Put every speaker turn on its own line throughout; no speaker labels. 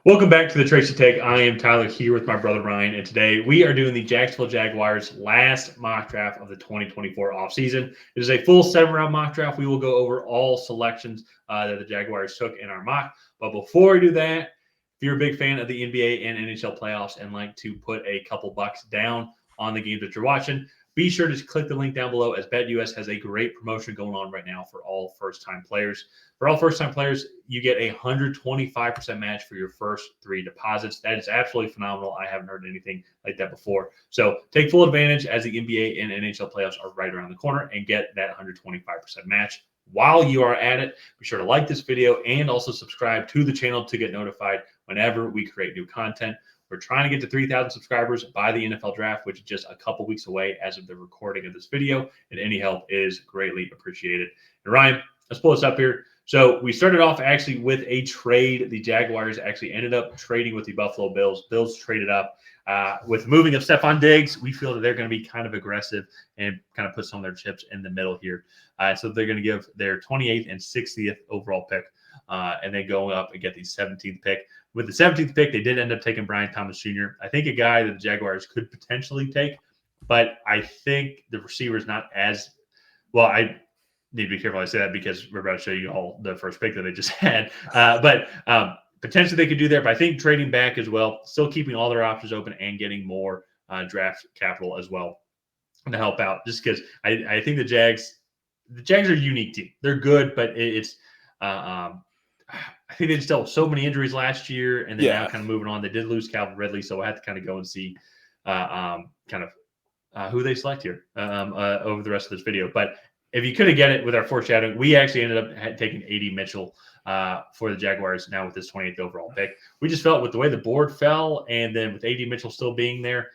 Welcome back to the Tracy Take. I am Tyler here with my brother Ryan, and today we are doing the Jacksonville Jaguars' last mock draft of the 2024 offseason. It is a full 7-round mock draft. We will go over all selections that the Jaguars took in our mock. But before we do that, if you're a big fan of the NBA and NHL playoffs and like to put a couple bucks down on the games that you're watching, be sure to click the link down below, as BetUS has a great promotion going on right now for all first-time players. For all first-time players, you get a 125% match for your first 3 deposits. That is absolutely phenomenal. I haven't heard anything like that before. So take full advantage, as the NBA and NHL playoffs are right around the corner, and get that 125% match. While you are at it, be sure to like this video and also subscribe to the channel to get notified whenever we create new content. We're trying to get to 3,000 subscribers by the NFL draft, which is just a couple weeks away as of the recording of this video, and any help is greatly appreciated. And Ryan, let's pull this up here. So we started off actually with a trade. The Jaguars actually ended up trading with the Buffalo Bills. Bills traded up with moving of Stephon Diggs. We feel that they're going to be kind of aggressive and kind of put some of their chips in the middle here. So they're going to give their 28th and 60th overall pick, and then go up and get the 17th pick. With the 17th pick, they did end up taking Brian Thomas Jr. I think a guy that the Jaguars could potentially take, but I think the receiver is not as well. I need to be careful I say that because we're about to show you all the first pick that they just had. But potentially they could do that. But I think trading back as well, still keeping all their options open and getting more draft capital as well to help out. Just because I think the Jags are a unique team. They're good, but it's I think they just dealt with so many injuries last year, and then now kind of moving on. They did lose Calvin Ridley, so I have to kind of go and see who they select here over the rest of this video. But if you couldn't get it with our foreshadowing, we actually ended up taking A.D. Mitchell for the Jaguars now with this 28th overall pick. We just felt with the way the board fell, and then with A.D. Mitchell still being there,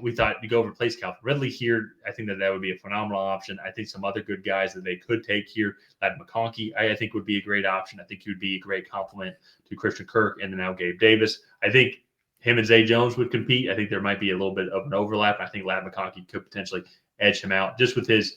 we thought to go replace Calvin Ridley here. I think that would be a phenomenal option. I think some other good guys that they could take here, Ladd McConkey, I think would be a great option. I think he would be a great compliment to Christian Kirk and now Gabe Davis. I think him and Zay Jones would compete. I think there might be a little bit of an overlap. I think Ladd McConkey could potentially edge him out just with his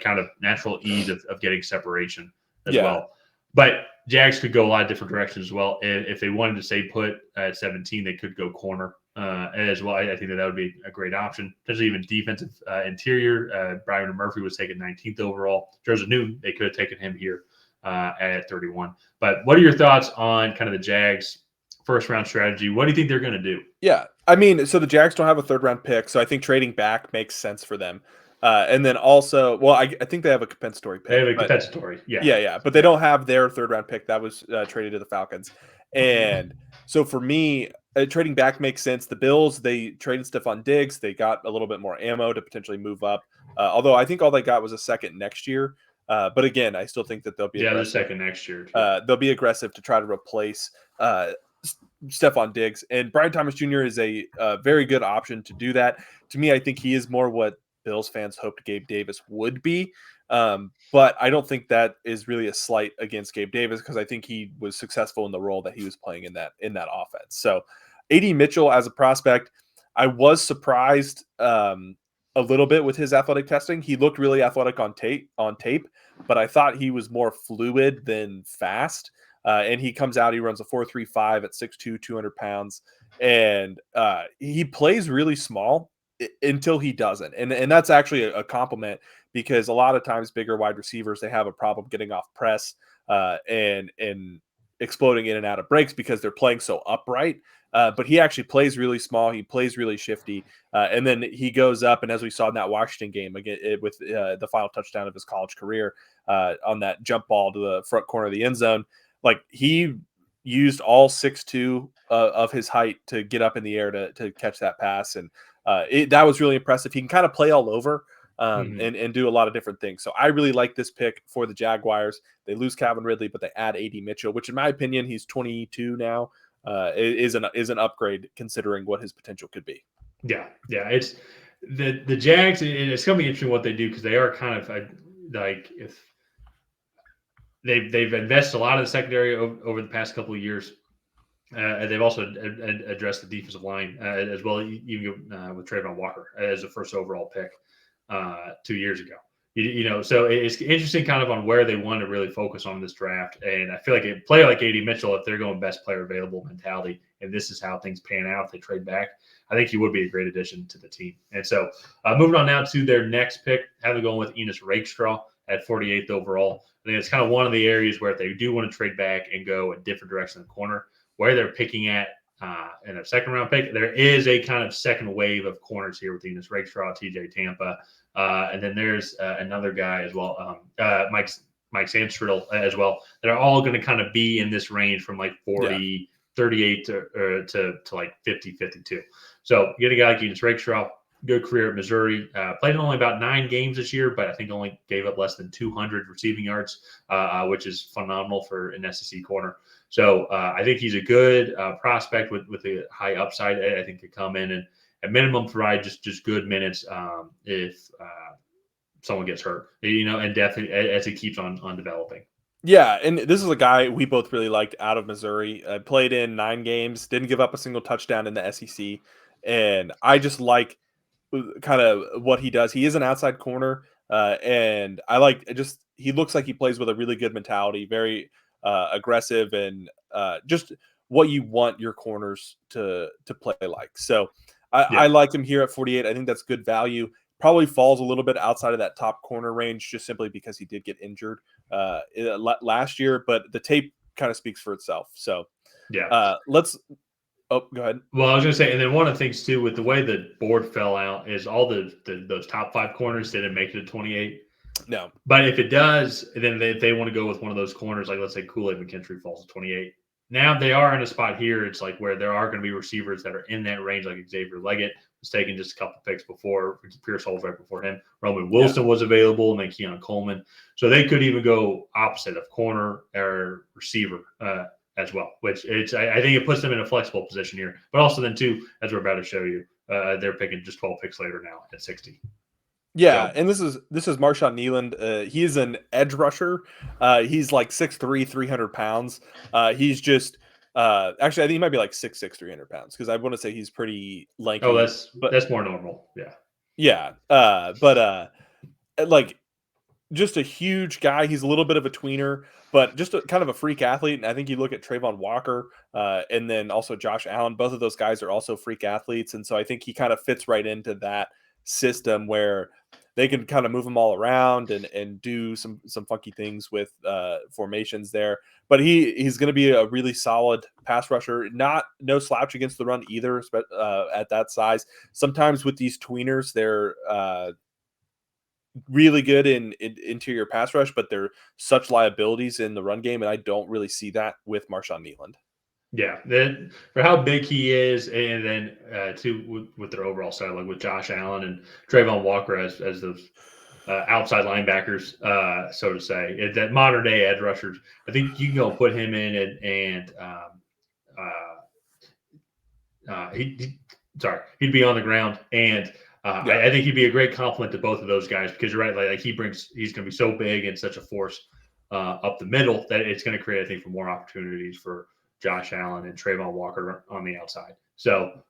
kind of natural ease of getting separation as well. But Jags could go a lot of different directions as well. If they wanted to stay put at 17, they could go corner as well. I think that would be a great option. Potentially even defensive interior. Brian Murphy was taken 19th overall. Joseph Newton, they could have taken him here at 31. But what are your thoughts on kind of the Jags' first-round strategy? What do you think they're going to do?
Yeah, I mean, so the Jags don't have a third-round pick, so I think trading back makes sense for them. And then also, well, I think they have a compensatory pick.
They have a compensatory,
but they don't have their third-round pick. That was traded to the Falcons. And so for me, trading back makes sense. The Bills, they traded Stephon Diggs. They got a little bit more ammo to potentially move up. Although I think all they got was a second next year. But again, I still think that they'll be
the second next year.
They'll be aggressive to try to replace Stephon Diggs. And Brian Thomas Jr. is a very good option to do that. To me, I think he is more what Bills fans hoped Gabe Davis would be. But I don't think that is really a slight against Gabe Davis, because I think he was successful in the role that he was playing in that offense. So A.D. Mitchell as a prospect, I was surprised a little bit with his athletic testing. He looked really athletic on tape, but I thought he was more fluid than fast. And he comes out, he runs a 4.35 at 6'2", 200 pounds. And he plays really small until he doesn't. And that's actually a compliment, because a lot of times bigger wide receivers, they have a problem getting off press and exploding in and out of breaks because they're playing so upright. But he actually plays really small. He plays really shifty. And then he goes up, and as we saw in that Washington game, again, with the final touchdown of his college career on that jump ball to the front corner of the end zone, like he used all 6'2" of his height to get up in the air to catch that pass. And that was really impressive. He can kind of play all over and do a lot of different things. So I really like this pick for the Jaguars. They lose Calvin Ridley, but they add A.D. Mitchell, which in my opinion, he's 22 now, is an upgrade considering what his potential could be.
Yeah. It's the Jags, and it's going to be interesting what they do, because they are kind of like, if they've invested a lot of the secondary over the past couple of years. And they've also addressed the defensive line as well, even with Trayvon Walker as a first overall pick 2 years ago. So it's interesting kind of on where they want to really focus on this draft. And I feel like a player like AD Mitchell, if they're going best player available mentality, and this is how things pan out if they trade back, I think he would be a great addition to the team. And so moving on now to their next pick, having going with Enos Rakestraw at 48th overall. I think it's kind of one of the areas where if they do want to trade back and go a different direction in the corner, where they're picking at in a second round pick, there is a kind of second wave of corners here with Enos Rakestraw, TJ Tampa. And then there's another guy as well, Mike Sandstriddle as well. That are all going to kind of be in this range from like 40, 38 to like 50, 52. So you get a guy like Enos Rakestraw, good career at Missouri. Played in only about 9 games this year, but I think only gave up less than 200 receiving yards, which is phenomenal for an SEC corner. So I think he's a good prospect with a high upside. I think could come in and at minimum provide just good minutes if someone gets hurt, and definitely as he keeps on developing.
Yeah, and this is a guy we both really liked out of Missouri. Played in 9 games, didn't give up a single touchdown in the SEC, and I just like kind of what he does. He is an outside corner, and I like just he looks like he plays with a really good mentality, very aggressive, and just what you want your corners to play like. So I like him here at 48. I think that's good value. Probably falls a little bit outside of that top corner range just simply because he did get injured last year, but the tape kind of speaks for itself. So let's go ahead.
Well, I was going to say, and then one of the things too with the way the board fell out is all those top 5 corners didn't make it to 28.
No,
but if it does, then they want to go with one of those corners, like let's say Kool-Aid McKinstry falls to 28. Now they are in a spot here. It's like where there are going to be receivers that are in that range, like Xavier Leggett was taken just a couple picks before. Pierce Hall's right before him. Roman Wilson was available, and then Keon Coleman. So they could even go opposite of corner or receiver as well, which I think it puts them in a flexible position here. But also then too, as we're about to show you, they're picking just 12 picks later now at 60.
Yeah, and this is Marshawn Nealand. He is an edge rusher. He's like 6'3", 300 pounds. He's just actually I think he might be like 6'6", 300 pounds because I want to say he's pretty lanky.
Oh, that's more normal. Yeah.
Yeah. But like just a huge guy. He's a little bit of a tweener, but just kind of a freak athlete. And I think you look at Trayvon Walker and then also Josh Allen. Both of those guys are also freak athletes. And so I think he kind of fits right into that system where they can kind of move them all around and do some funky things with formations there. But he's going to be a really solid pass rusher. No slouch against the run either, at that size. Sometimes with these tweeners, they're really good in interior pass rush, but they're such liabilities in the run game, and I don't really see that with Marshawn Nealand.
Yeah, then for how big he is, and then too with their overall style, like with Josh Allen and Trayvon Walker as those outside linebackers, so to say, that modern day edge rushers. I think you can go put him in and he'd be on the ground, and I think he'd be a great compliment to both of those guys because you're right, like he's going to be so big and such a force up the middle that it's going to create, I think, for more opportunities for Josh Allen and Trayvon Walker on the outside. So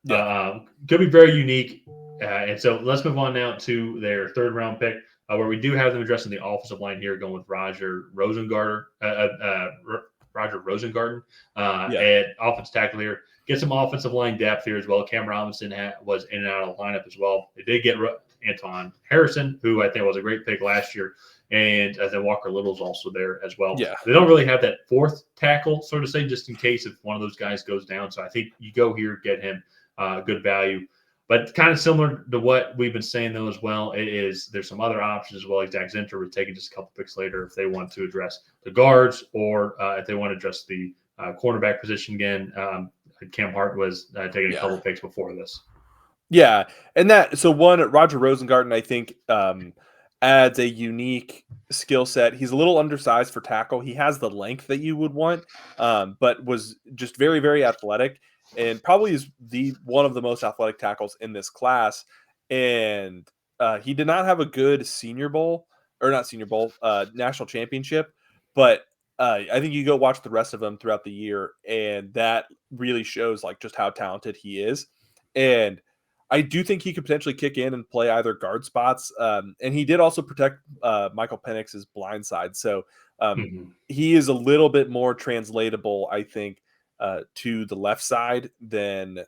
could be very unique. And so let's move on now to their 3rd round pick, where we do have them addressing the offensive line here, going with Roger Rosengarten at offensive tackle here. Get some offensive line depth here as well. Cam Robinson was in and out of the lineup as well. They did get Anton Harrison, who I think was a great pick last year. And then Walker Little's also there as well.
Yeah.
They don't really have that 4th tackle, so to say, just in case if one of those guys goes down. So I think you go here, get him good value. But kind of similar to what we've been saying, though, as well, there's some other options as well. Like Zach Zinter was taken just a couple picks later if they want to address the guards or if they want to address the cornerback position again. Cam Hart was taking a couple picks before this.
Yeah, and Roger Rosengarten, I think, adds a unique skill set. He's a little undersized for tackle. He has the length that you would want, but was just very, very athletic and probably is one of the most athletic tackles in this class. And he did not have a good national championship, but I think you go watch the rest of them throughout the year, and that really shows like just how talented he is. And I do think he could potentially kick in and play either guard spots. And he did also protect Michael Penix's blind side. So he is a little bit more translatable, I think, to the left side than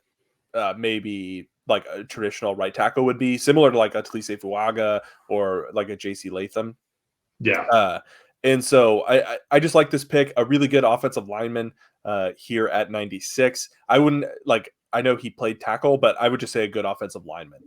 maybe like a traditional right tackle would be, similar to like a Talise Fuaga or like a JC Latham.
Yeah.
And so I just like this pick, a really good offensive lineman here at 96. I wouldn't like, I know he played tackle, but I would just say a good offensive lineman.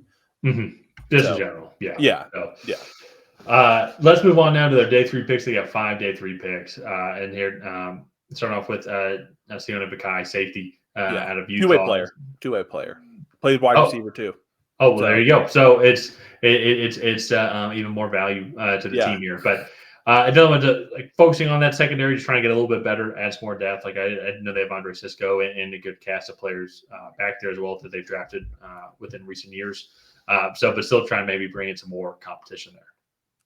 Just in general. Yeah.
Yeah.
So,
yeah.
Let's move on now to their day 3 picks. They got 5 day 3 picks. And here, starting off with Sione Bakai, safety out of Utah.
Two-way player. Played wide receiver too.
Oh, well, there you go. So it's even more value to the team here. But another one to like focusing on that secondary, just trying to get a little bit better, add some more depth. Like I know they have Andre Cisco and a good cast of players back there as well that they've drafted within recent years. But still trying to maybe bring in some more competition there.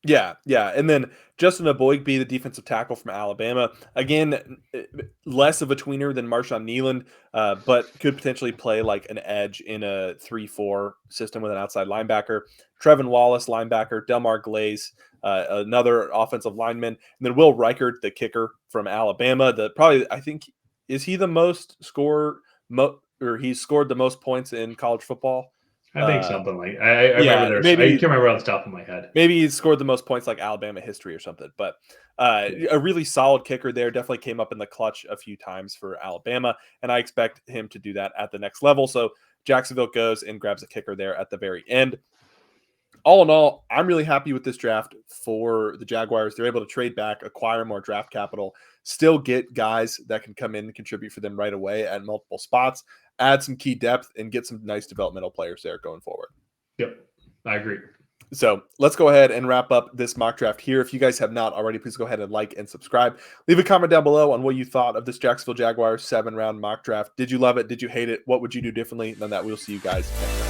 Yeah. And then Justin Aboigbe, the defensive tackle from Alabama. Again, less of a tweener than Marshawn Nealand, but could potentially play like an edge in a 3-4 system with an outside linebacker. Trevin Wallace, linebacker. Delmar Glaze, another offensive lineman. And then Will Reichert, the kicker from Alabama. I think, is he the most scorer, or he's scored the most points in college football?
I think something like I remember I can't remember off the top of my head.
Maybe he scored the most points like Alabama history or something. But a really solid kicker there. Definitely came up in the clutch a few times for Alabama, and I expect him to do that at the next level. So Jacksonville goes and grabs a kicker there at the very end. All in all, I'm really happy with this draft for the Jaguars. They're able to trade back, acquire more draft capital, still get guys that can come in and contribute for them right away at multiple spots, add some key depth, and get some nice developmental players there going forward.
Yep, I agree.
So let's go ahead and wrap up this mock draft here. If you guys have not already, please go ahead and like and subscribe. Leave a comment down below on what you thought of this Jacksonville Jaguars 7-round mock draft. Did you love it? Did you hate it? What would you do differently than that? We'll see you guys next time.